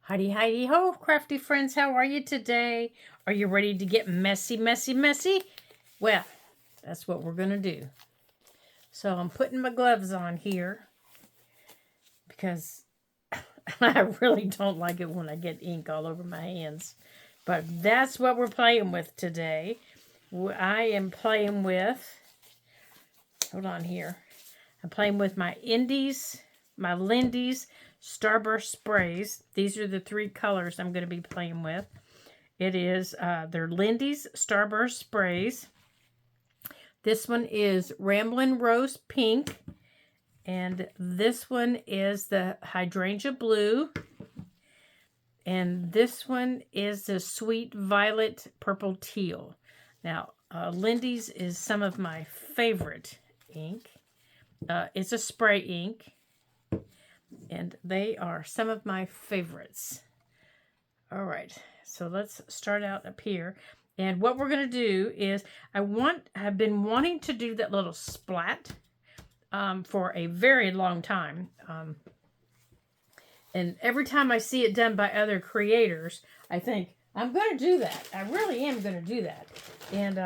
Heidi, Heidi, ho, crafty friends, how are you today? Are you ready to get messy, messy, messy? Well, that's what we're going to do. So I'm putting my gloves on here because I really don't like it when I get ink all over my hands. But that's what we're playing with today. I am playing with, hold on here. I'm playing with my Lindy's Starburst sprays. These are the three colors I'm going to be playing with. It is, they're Lindy's Starburst sprays. This one is Ramblin' Rose Pink. And this one is the Hydrangea Blue. And this one is the Sweet Violet Purple Teal. Now, Lindy's is some of my favorite ink. It's a spray ink. And they are some of my favorites. All right, so let's start out up here. And what we're going to do is, I've been wanting to do that little splat for a very long time. And every time I see it done by other creators, I think, I'm going to do that. I really am going to do that. And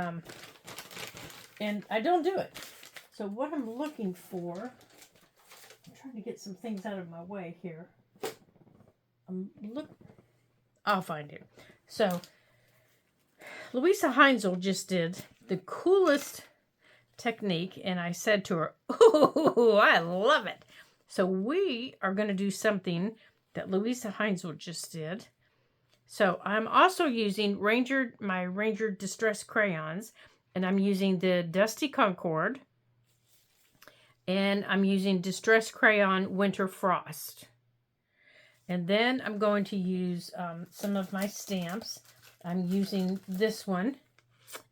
I don't do it. So what I'm looking for, I'm trying to get some things out of my way here. I'll find it. So, Louisa Heinzel just did the coolest technique, and I said to her, "Ooh, I love it." So we are going to do something that Louisa Heinzel just did. So I'm also using my Ranger Distress crayons, and I'm using the Dusty Concord, and I'm using Distress Crayon Winter Frost. And then I'm going to use some of my stamps. I'm using this one.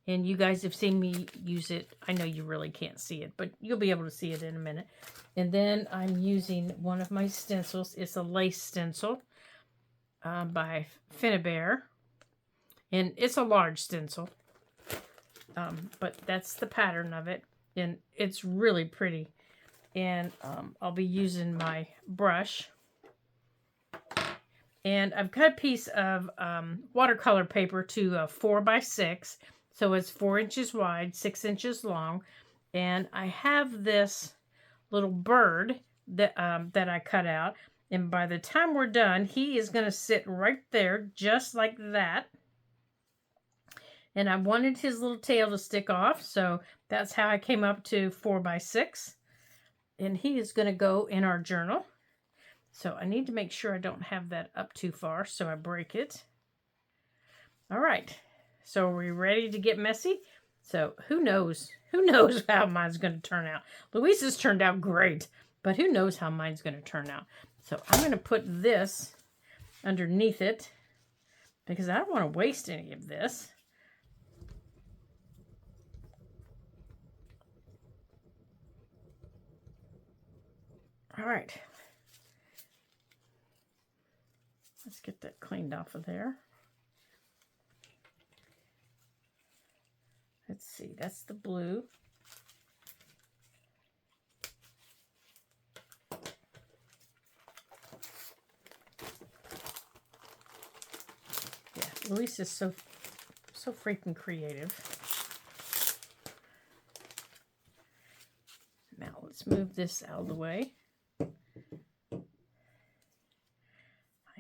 And you guys have seen me use it. I know you really can't see it, but you'll be able to see it in a minute. And then I'm using one of my stencils. It's a lace stencil by Finnebear. And it's a large stencil. But that's the pattern of it. And it's really pretty. And I'll be using my brush. And I've cut a piece of watercolor paper to 4x6. So it's 4 inches wide, 6 inches long. And I have this little bird that I cut out. And by the time we're done, he is going to sit right there just like that. And I wanted his little tail to stick off. So that's how I came up to 4x6. And he is going to go in our journal. So I need to make sure I don't have that up too far, so I break it. All right. So are we ready to get messy? So who knows? Who knows how mine's going to turn out? Louisa's turned out great, but who knows how mine's going to turn out? So I'm going to put this underneath it because I don't want to waste any of this. All right. Let's get that cleaned off of there. Let's see, that's the blue. Yeah, Louise is so freaking creative. Now let's move this out of the way.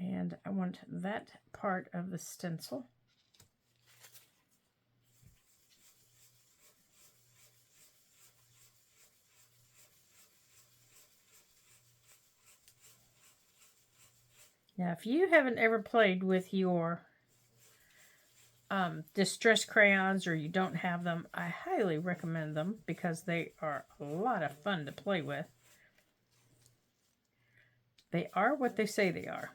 And I want that part of the stencil. Now, if you haven't ever played with your distress crayons or you don't have them, I highly recommend them because they are a lot of fun to play with. They are what they say they are.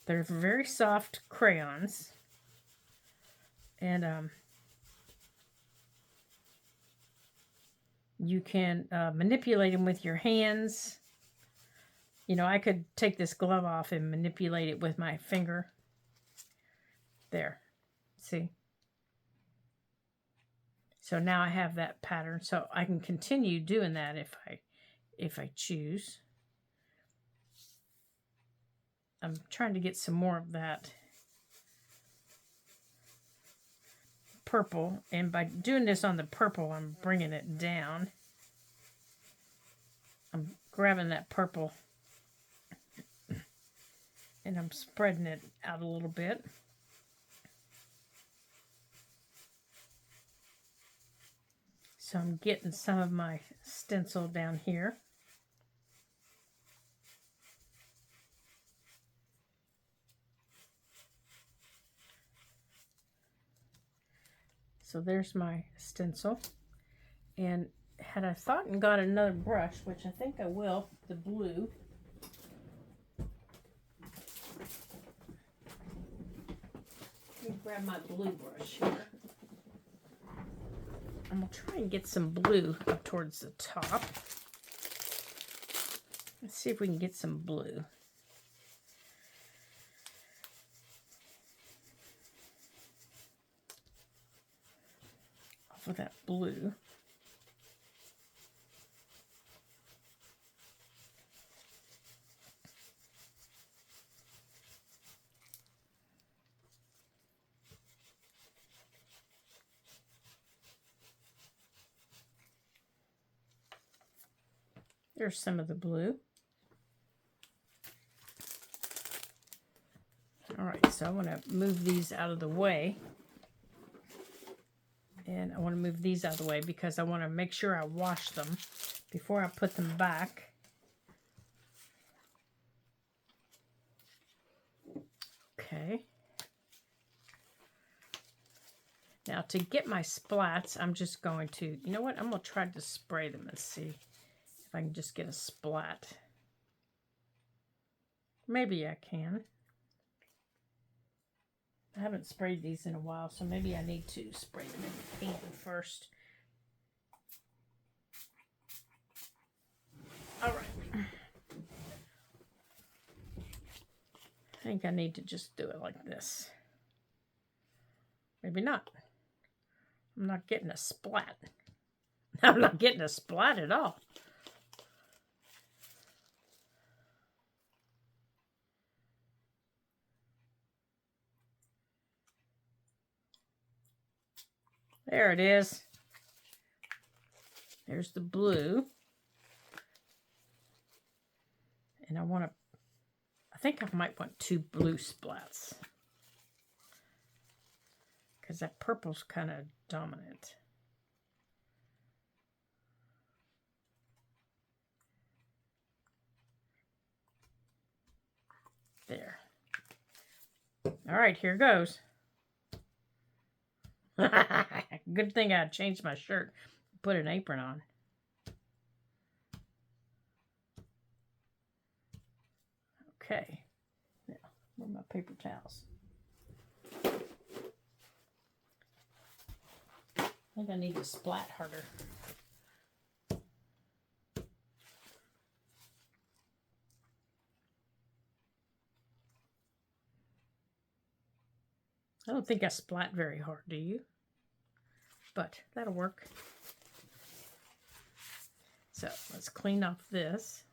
They're very soft crayons. And you can manipulate them with your hands. You know, I could take this glove off and manipulate it with my finger. There. See? So now I have that pattern. So I can continue doing that if I choose. I'm trying to get some more of that purple, and by doing this on the purple, I'm bringing it down. I'm grabbing that purple and I'm spreading it out a little bit. So I'm getting some of my stencil down here. So there's my stencil. And had I thought and got another brush, which I think I will, the blue. Let me grab my blue brush here. I'm going to try and get some blue up towards the top. Let's see if we can get some blue. Off of that blue. There's some of the blue. All right, so I want to move these out of the way. And I want to move these out of the way because I want to make sure I wash them before I put them back. Okay. Now to get my splats, I'm just going to, you know what? I'm going to try to spray them and see if I can just get a splat. Maybe I can. I haven't sprayed these in a while, so maybe I need to spray them in the pan first. All right. I think I need to just do it like this. Maybe not. I'm not getting a splat. I'm not getting a splat at all. There it is. There's the blue. And I think I might want 2 blue splats. Because that purple's kind of dominant. There. All right, here goes. Good thing I changed my shirt. Put an apron on. Okay. Now, where are my paper towels? I think I need to splat harder. I don't think I splat very hard, do you? But that'll work. So let's clean off this.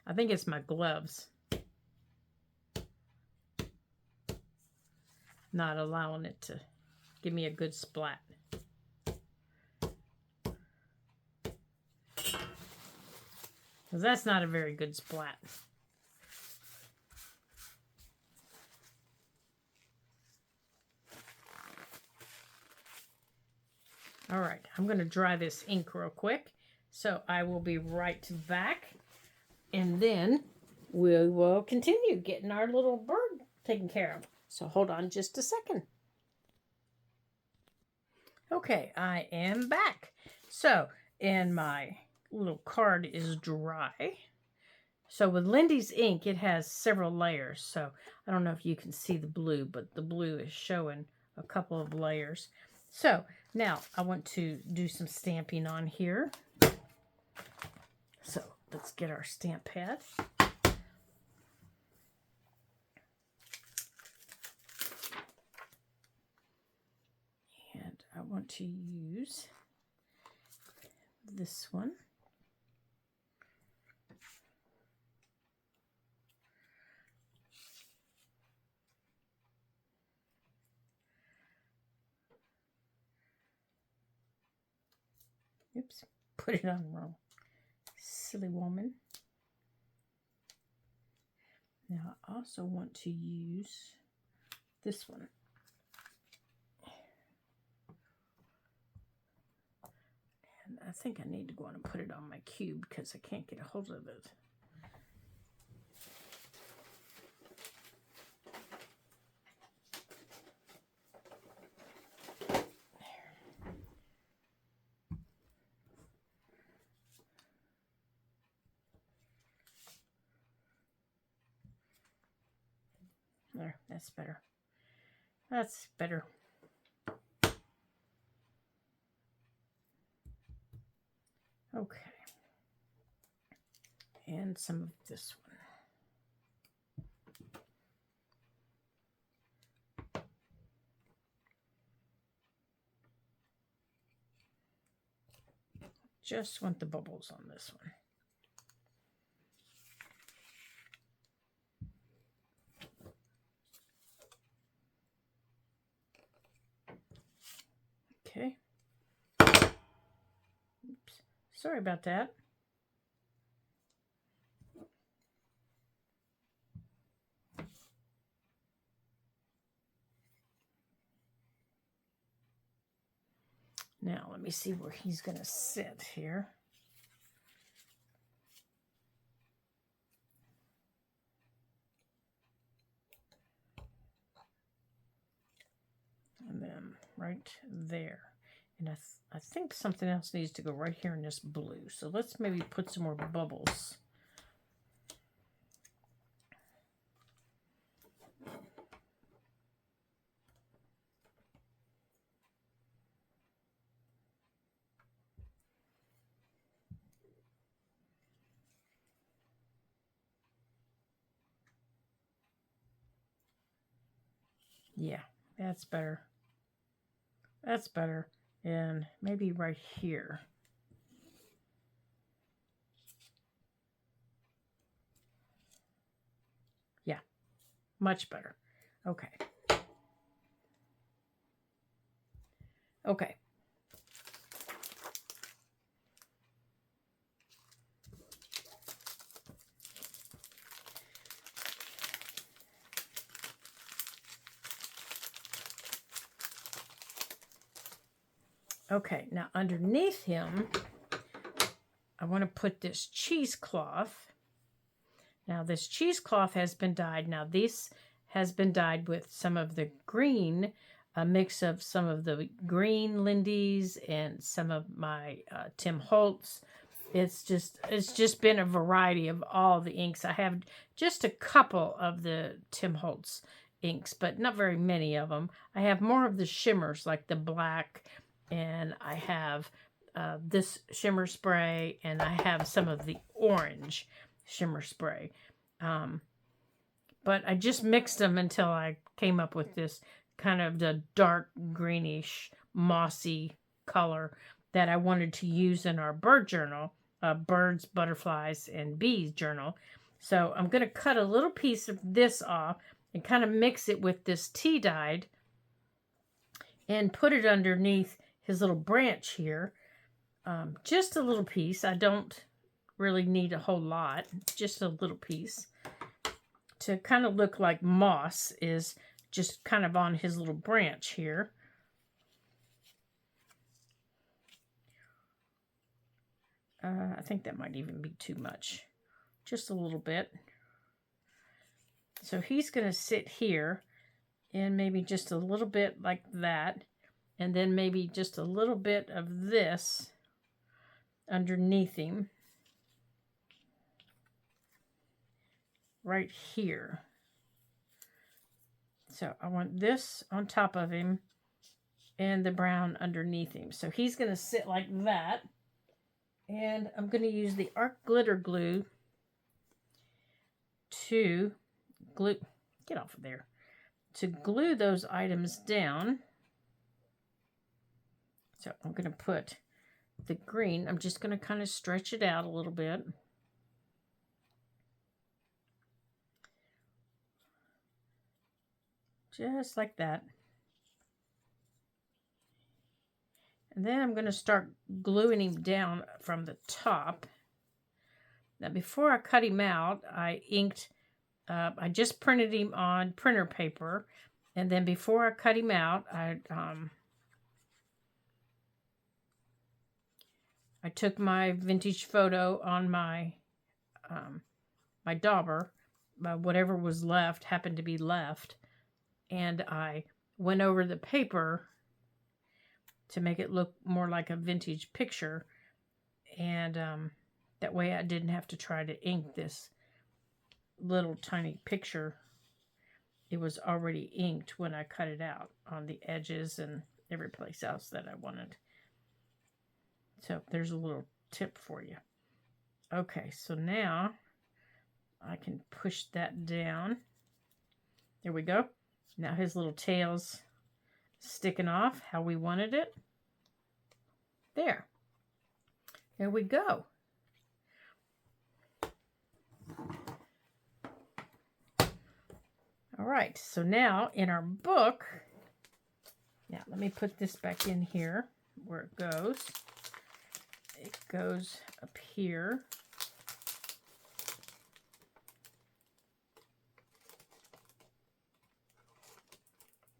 I think it's my gloves. Not allowing it to give me a good splat. Because that's not a very good splat. All right, I'm going to dry this ink real quick. So I will be right back. And then we will continue getting our little bird taken care of. So hold on just a second. Okay, I am back. So, and my little card is dry. So with Lindy's ink, it has several layers. So I don't know if you can see the blue, but the blue is showing a couple of layers. So now I want to do some stamping on here. So let's get our stamp pad. And I want to use this one. Oops, put it on wrong. Silly woman. Now I also want to use this one. And I think I need to go on and put it on my cube because I can't get a hold of it. There, that's better. That's better. Okay. And some of this one. Just want the bubbles on this one. Okay. Oops. Sorry about that. Now, let me see where he's going to sit here. And then right there. And I think something else needs to go right here in this blue. So let's maybe put some more bubbles. Yeah, that's better. That's better. And maybe right here. Yeah, much better. Okay. Okay. Okay, now underneath him, I want to put this cheesecloth. Now this cheesecloth has been dyed. Now this has been dyed with some of the green, a mix of some of the green Lindy's and some of my Tim Holtz. It's just been a variety of all the inks. I have just a couple of the Tim Holtz inks, but not very many of them. I have more of the shimmers like the black, and I have this shimmer spray, and I have some of the orange shimmer spray. But I just mixed them until I came up with this kind of the dark greenish mossy color that I wanted to use in our bird journal, birds, butterflies, and bees journal. So I'm going to cut a little piece of this off and kind of mix it with this tea dyed and put it underneath his little branch here. Just a little piece. I don't really need a whole lot, just a little piece to kind of look like moss is just kind of on his little branch here. I think that might even be too much. Just a little bit. So he's going to sit here and maybe just a little bit like that. And then maybe just a little bit of this underneath him. Right here. So I want this on top of him and the brown underneath him. So he's going to sit like that. And I'm going to use the Arc Glitter Glue to glue, get off of there, to glue those items down. So I'm going to put the green, I'm just going to kind of stretch it out a little bit. Just like that. And then I'm going to start gluing him down from the top. Now, before I cut him out, I inked, I just printed him on printer paper. And then before I cut him out, I took my vintage photo on my my dauber, whatever was left happened to be left, and I went over the paper to make it look more like a vintage picture, and that way I didn't have to try to ink this little tiny picture. It was already inked when I cut it out on the edges and every place else that I wanted. So there's a little tip for you. Okay, so now I can push that down. There we go. Now his little tail's sticking off how we wanted it. There. There we go. All right, so now in our book, now let me put this back in here where it goes. It goes up here.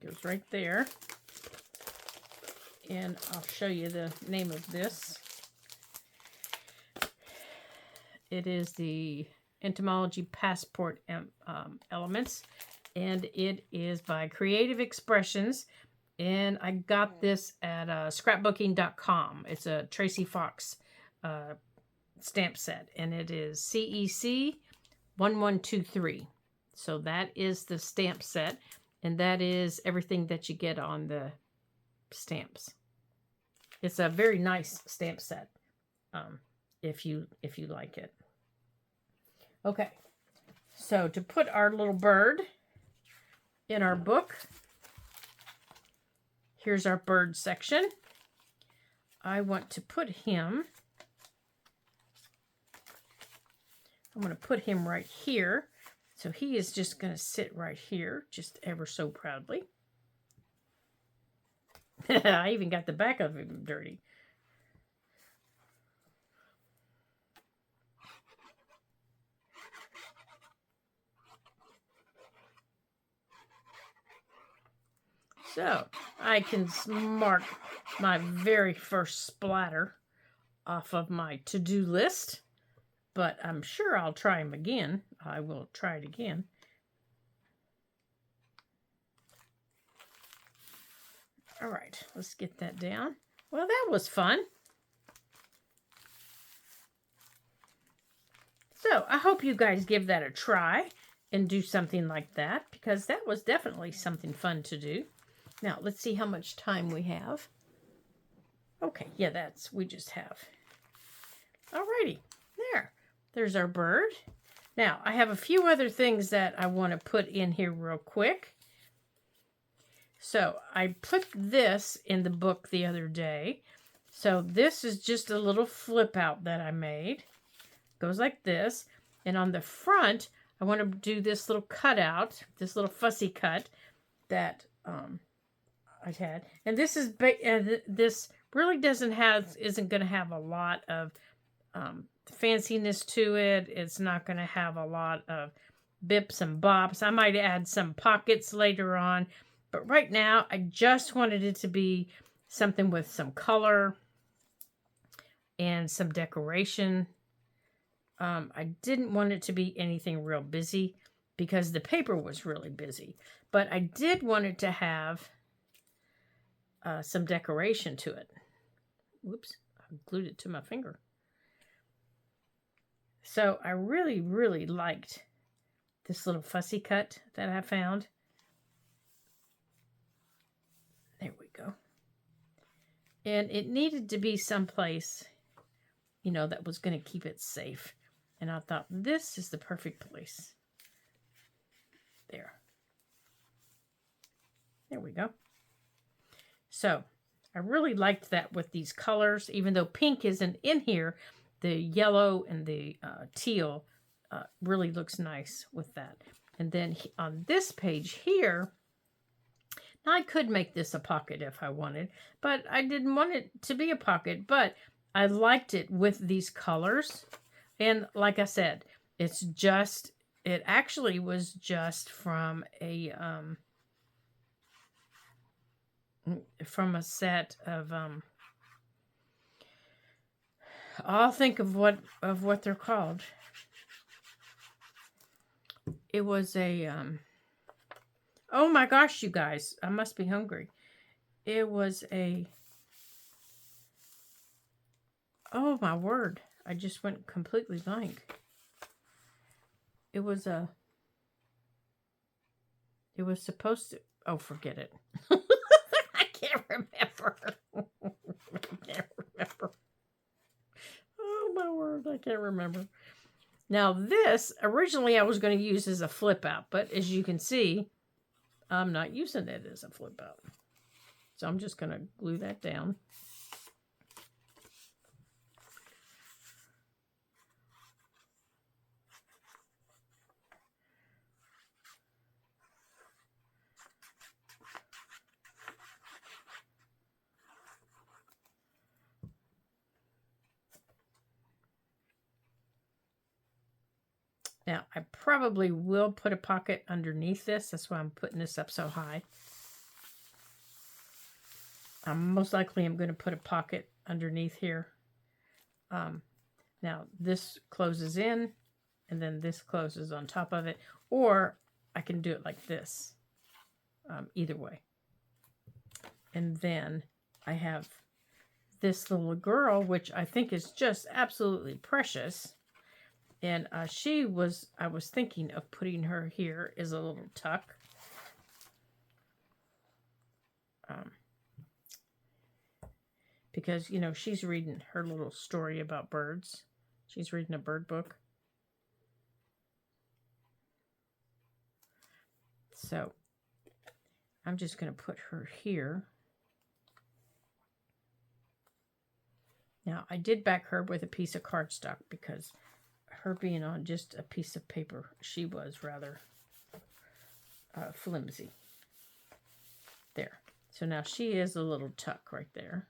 Goes right there. And I'll show you the name of this. It is the Entomology Passport Elements. And it is by Creative Expressions. And I got this at scrapbooking.com. It's a Tracy Fox stamp set. And it is CEC 1123. So that is the stamp set. And that is everything that you get on the stamps. It's a very nice stamp set, if you like it. Okay, so to put our little bird in our book, here's our bird section. I want to put him, I'm going to put him right here. So he is just going to sit right here, just ever so proudly. I even got the back of him dirty. So I can mark my very first splatter off of my to-do list. But I'm sure I'll try him again. I will try it again. All right, let's get that down. Well, that was fun. So I hope you guys give that a try and do something like that, because that was definitely something fun to do. Now, let's see how much time we have. Okay, yeah, we just have. Alrighty, there. There's our bird. Now, I have a few other things that I want to put in here real quick. So, I put this in the book the other day. So, this is just a little flip out that I made. Goes like this. And on the front, I want to do this little cutout, this little fussy cut that I had. And this is this really isn't going to have a lot of fanciness to it. It's not going to have a lot of bips and bops. I might add some pockets later on, but right now I just wanted it to be something with some color and some decoration. I didn't want it to be anything real busy because the paper was really busy, but I did want it to have some decoration to it. Whoops, I glued it to my finger. So I really, really liked this little fussy cut that I found. There we go. And it needed to be someplace, that was going to keep it safe. And I thought, this is the perfect place. There. There we go. So I really liked that with these colors, even though pink isn't in here. The yellow and the teal really looks nice with that. And then on this page here, Now, I could make this a pocket if I wanted, but I didn't want it to be a pocket, but I liked it with these colors. And like I said, it actually was just from a set of, I'll think of what they're called. It was a, oh my gosh, you guys, I must be hungry. It was a, oh my word, I just went completely blank. It was supposed to, oh, forget it. I can't remember. I can't remember. Oh my word, I can't remember. Now this, originally I was going to use as a flip out, but as you can see, I'm not using it as a flip out. So I'm just going to glue that down. Now, I probably will put a pocket underneath this. That's why I'm putting this up so high. Most likely I'm going to put a pocket underneath here. Now, this closes in, and then this closes on top of it. Or I can do it like this. Either way. And then I have this little girl, which I think is just absolutely precious. And I was thinking of putting her here as a little tuck. Because, you know, she's reading her little story about birds. She's reading a bird book. So, I'm just going to put her here. Now, I did back her with a piece of cardstock because her being on just a piece of paper, she was rather flimsy. There. So now she is a little tuck right there.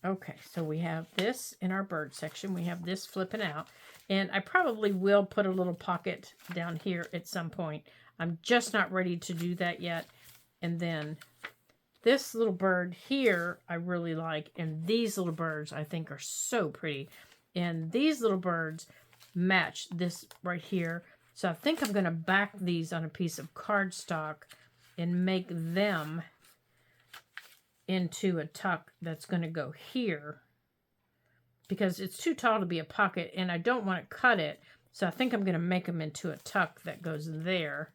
Okay, so we have this in our bird section. We have this flipping out. And I probably will put a little pocket down here at some point. I'm just not ready to do that yet. And then this little bird here, I really like. And these little birds, I think, are so pretty. And these little birds match this right here. So I think I'm going to back these on a piece of cardstock and make them into a tuck that's going to go here. Because it's too tall to be a pocket, and I don't want to cut it. So I think I'm going to make them into a tuck that goes there.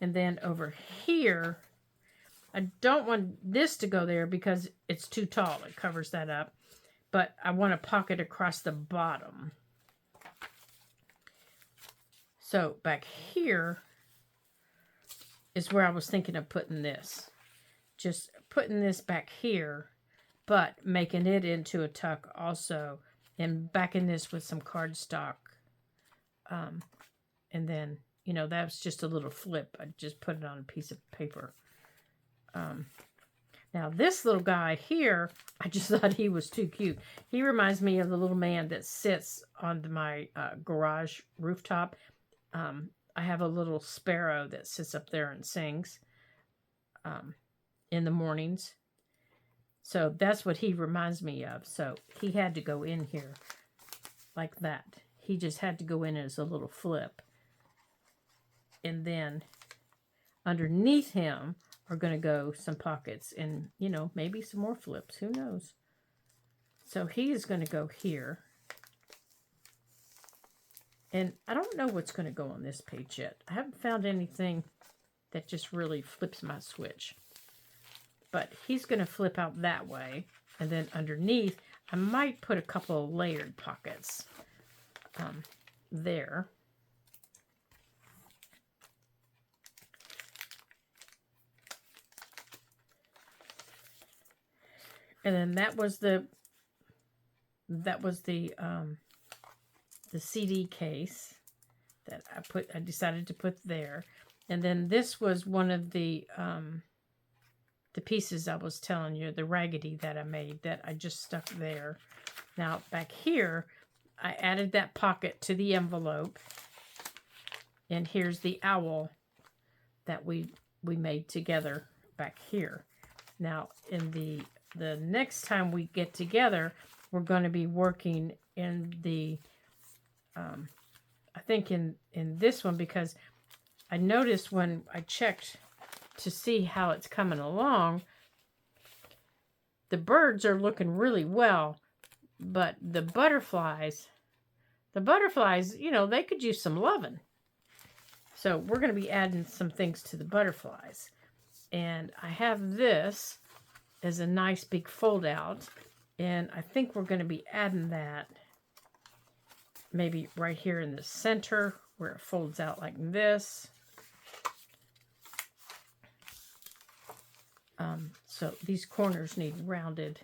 And then over here, I don't want this to go there because it's too tall. It covers that up. But I want a pocket across the bottom. So back here is where I was thinking of putting this. Just putting this back here, but making it into a tuck also. And backing this with some cardstock. And then, you know, that was just a little flip. I just put it on a piece of paper. Now, this little guy here, I just thought he was too cute. He reminds me of the little man that sits on my garage rooftop. I have a little sparrow that sits up there and sings in the mornings. So that's what he reminds me of. So he had to go in here like that. He just had to go in as a little flip. And then underneath him are going to go some pockets and, you know, maybe some more flips. Who knows? So he is going to go here. And I don't know what's going to go on this page yet. I haven't found anything that just really flips my switch. But he's going to flip out that way. And then underneath, I might put a couple of layered pockets there. And then that was the CD case. that I decided to put there. And then this was one of the pieces I was telling you, the raggedy that I made that I just stuck there. Now back here, I added that pocket to the envelope. And here's the owl that we made together back here. Now in the next time we get together, we're going to be working in the, I think in this one, because I noticed when I checked to see how it's coming along, the birds are looking really well, but the butterflies, you know, they could use some loving. So we're going to be adding some things to the butterflies. And I have this as a nice big fold out. And I think we're going to be adding that maybe right here in the center where it folds out like this. So these corners need rounded.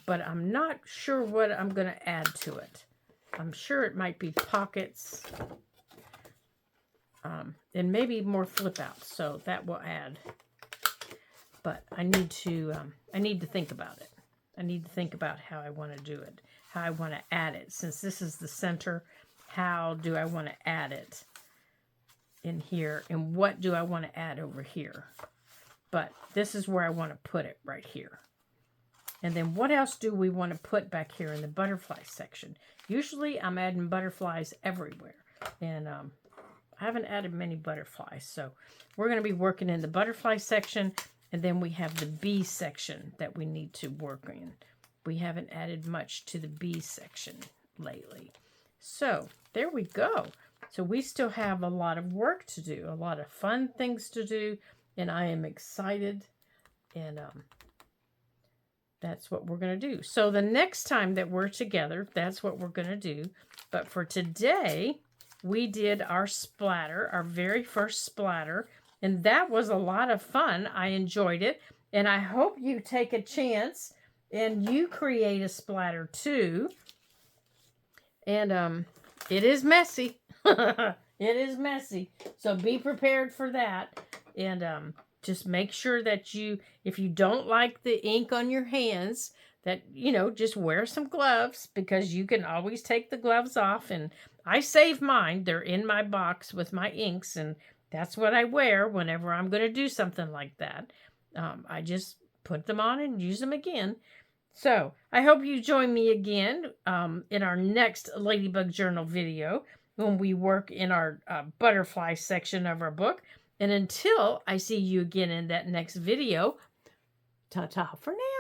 But I'm not sure what I'm going to add to it. I'm sure it might be pockets. And maybe more flip outs, so that will add. But I need to think about it. I need to think about how I want to do it, how I want to add it. Since this is the center, how do I want to add it in here, and what do I want to add over here? But this is where I want to put it, right here. And then what else do we want to put back here in the butterfly section? Usually I'm adding butterflies everywhere, and I haven't added many butterflies. So we're going to be working in the butterfly section, and then we have the bee section that we need to work in. We haven't added much to the bee section lately. So there we go. So we still have a lot of work to do, a lot of fun things to do, and I am excited, and that's what we're going to do. So the next time that we're together, that's what we're going to do. But for today, we did our splatter, our very first splatter, and that was a lot of fun. I enjoyed it, and I hope you take a chance and you create a splatter too. And it is messy. It is messy, so be prepared for that. And just make sure that if you don't like the ink on your hands, that, you know, just wear some gloves, because you can always take the gloves off. And I save mine. They're in my box with my inks, and that's what I wear whenever I'm going to do something like that. I just put them on and use them again. So I hope you join me again in our next Ladybug Journal video, when we work in our butterfly section of our book. And until I see you again in that next video, ta-ta for now.